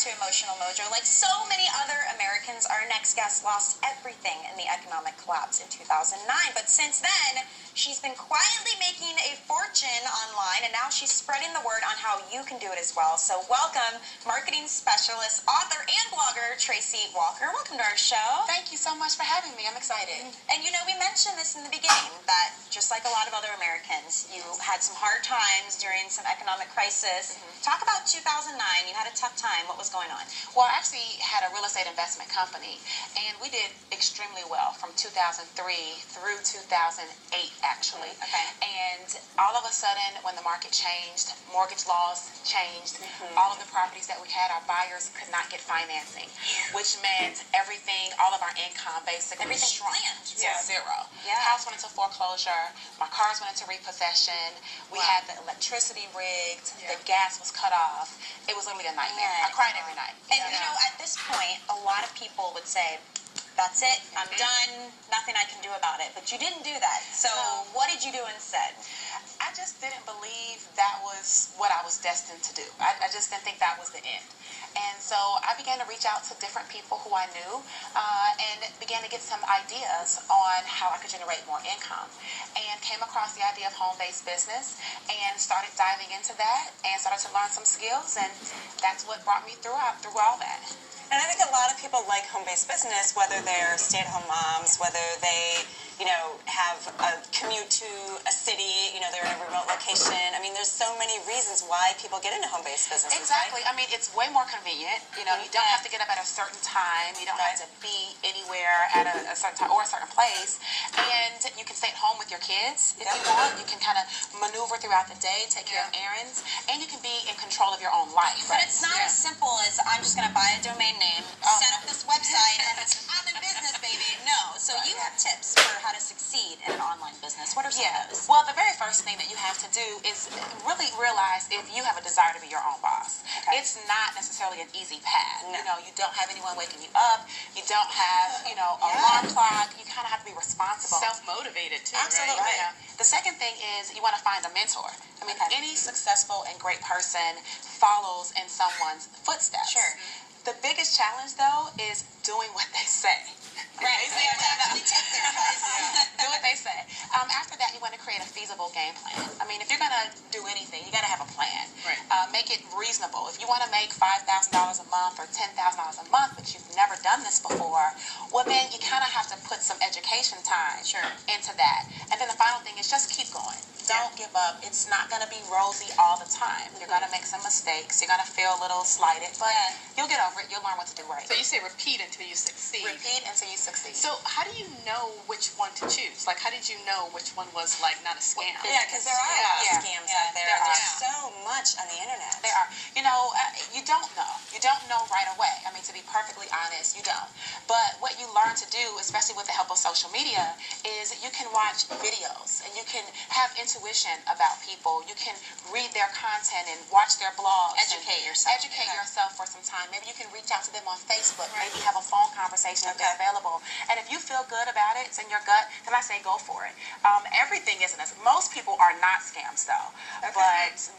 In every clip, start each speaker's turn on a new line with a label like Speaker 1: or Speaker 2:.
Speaker 1: to Emotional Mojo. Like so many other Americans, our next guest lost everything in the economic collapse in 2009. But since then, she's been quietly making a fortune online, and now she's spreading the word on how you can do it as well. So welcome, marketing specialist, author, and blogger, Tracey Walker. Welcome to our show.
Speaker 2: Thank you so much for having me. I'm excited.
Speaker 1: And you know, we mentioned this in the beginning, that just like a lot of other Americans, you had some hard times during some economic crisis. Talk about 2009. You had a tough time. What was going on?
Speaker 2: Well, I actually had a real estate investment company, and we did extremely well from 2003 through 2008, actually.
Speaker 1: Okay.
Speaker 2: And all of a sudden, when the market changed, mortgage laws changed, all of the properties that we had, our buyers could not get financing, which meant everything, all of our income basically shrunk to zero.
Speaker 1: Yeah.
Speaker 2: House went into foreclosure, my cars went into repossession, we had the electricity rigged, the gas was cut off. It was literally a nightmare. I cried every night.
Speaker 1: And you know, at this point, a lot of people would say, that's it, I'm done, nothing I can do about it. But you didn't do that. So what did you do instead?
Speaker 2: I just didn't believe that was what I was destined to do. I just didn't think that was the end. And so I began to reach out to different people who I knew and began to get some ideas on how I could generate more income. And came across the idea of home-based business and started diving into that and started to learn some skills, and that's what brought me through all that.
Speaker 3: And I think a lot of people like home-based business, whether they're stay-at-home moms, whether they, have a commute to a city, they're in a remote location. I mean, there's so many reasons why people get into home-based businesses.
Speaker 2: Exactly.
Speaker 3: Right?
Speaker 2: I mean, it's way more convenient. You don't have to get up at a certain time. You don't have to be anywhere at a certain time or a certain place. And you can stay at home with your kids if you want. You can kind of maneuver throughout the day, take care of errands, and you can be in control of your own life.
Speaker 1: But it's not as simple as I'm just going to buy a domain name, set up this website, and I'm in business, baby. No. So you have tips for how to succeed in an online business. What are some of those?
Speaker 2: Well, the very first thing that you have to do is really realize if you have a desire to be your own boss.
Speaker 1: Okay.
Speaker 2: It's not necessarily an easy path.
Speaker 3: No.
Speaker 2: You don't have anyone waking you up. You don't have, alarm clock. You kind of have to be responsible.
Speaker 4: Self-motivated too,
Speaker 2: Absolutely.
Speaker 4: right?
Speaker 2: Yeah. The second thing is you want to find a mentor. I mean, any successful and great person follows in someone's footsteps.
Speaker 1: Sure.
Speaker 2: The biggest challenge, though, is doing what they say.
Speaker 1: Right. So you have to actually take their advice.
Speaker 2: Do what they say. After that, you want to create a feasible game plan. I mean, if you're going to do anything, you got to have a plan.
Speaker 4: Right.
Speaker 2: Make it reasonable. If you want to make $5,000 a month or $10,000 a month, but you've never done this before, well, then you kind of have to put some education time into that. And then the final thing is just keep going. Don't give up. It's not going to be rosy all the time. You're going to make some mistakes. You're going to feel a little slighted, but you'll get over it. You'll learn what to do right.
Speaker 4: So you say repeat until you succeed.
Speaker 2: Repeat until you succeed.
Speaker 4: So how do you know which one to choose? Like, how did you know which one was like not a scam?
Speaker 3: Yeah, because there are a lot of scams out there. There's so much on the internet.
Speaker 2: There are. You don't know. You don't know right away. I mean, to be perfectly honest, you don't. But what you learn to do, especially with the help of social media, is you can watch videos and you can have intuition about people. You can read their content and watch their blogs.
Speaker 1: Educate yourself.
Speaker 2: Educate yourself for some time. Maybe you can reach out to them on Facebook. Maybe have a phone conversation if they're available. And if you feel good about it, it's in your gut, then I say go for it. Everything isn't as most people are not scams though.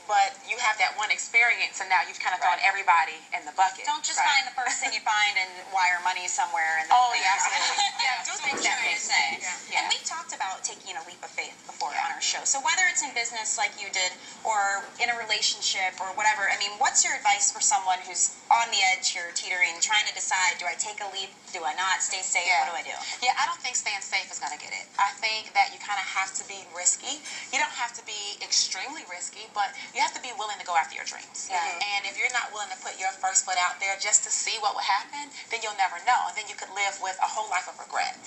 Speaker 2: But you have that one experience, and now you've kind of thrown everybody in the bucket.
Speaker 1: Don't just find the first thing you find and wire money somewhere. And
Speaker 2: absolutely.
Speaker 1: Do things that make sense. And we talked about taking a leap of faith before on our show. So whether it's in business like you did or in a relationship or whatever, I mean, what's your advice for someone who's on the edge here, teetering, trying to decide, do I take a leap? Do I not? Stay safe? What do I do?
Speaker 2: Yeah, I don't think staying safe is going to get it. I think that you kind of have to be risky. You don't have to be extremely risky, but you have to be willing to go after your dreams. And if you're not willing to put your first foot out there just to see what would happen, then you'll never know. And then you could live with a whole life of regret.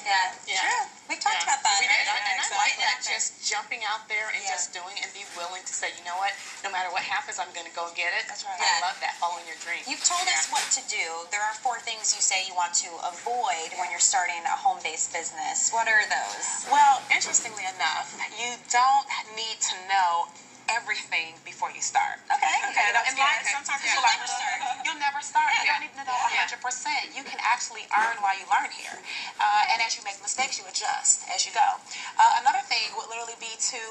Speaker 1: True. We've talked about that.
Speaker 4: We did.
Speaker 1: Right?
Speaker 4: And I like that, just jumping out there and just doing and be willing to say, you know what, no matter what happens, I'm going to go get it.
Speaker 2: That's right.
Speaker 4: I love that, following your dream.
Speaker 1: You've told us what to do. There are 4 things you say you want to avoid when you're starting a home-based business. What are those?
Speaker 2: Well, interestingly enough, you don't need to know everything before you start.
Speaker 1: Okay.
Speaker 2: In life, sometimes people are like, you'll never first start, you don't need to know 100%. You can actually earn while you learn here. And as you make mistakes, you adjust as you go. Another thing would literally be to,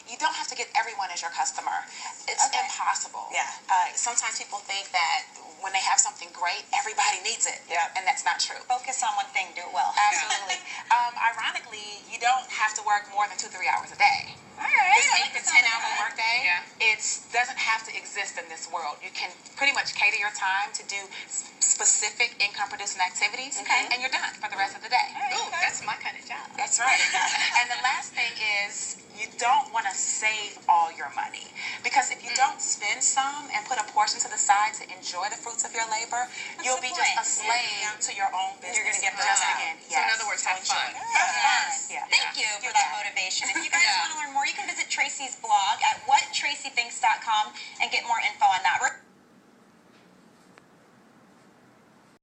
Speaker 2: you don't have to get everyone as your customer. It's impossible.
Speaker 3: Yeah.
Speaker 2: Sometimes people think that when they have something great, everybody needs it.
Speaker 3: Yeah.
Speaker 2: And that's not true.
Speaker 3: Focus on one thing, do it well.
Speaker 2: Absolutely. Ironically, you don't have to work more than 2-3 hours a day.
Speaker 3: All right.
Speaker 2: This 8 to 10 hour workday, it doesn't have to exist in this world. You can pretty much cater your time to do specific income producing activities, and you're done for the rest of the day.
Speaker 4: Ooh, that's my kind of job.
Speaker 2: That's right. And the last thing is, you don't want to save all your money, because if you don't spend some and put a portion to the side to enjoy the fruits of your labor, you'll be just a slave to your own business.
Speaker 3: You're going to get
Speaker 2: just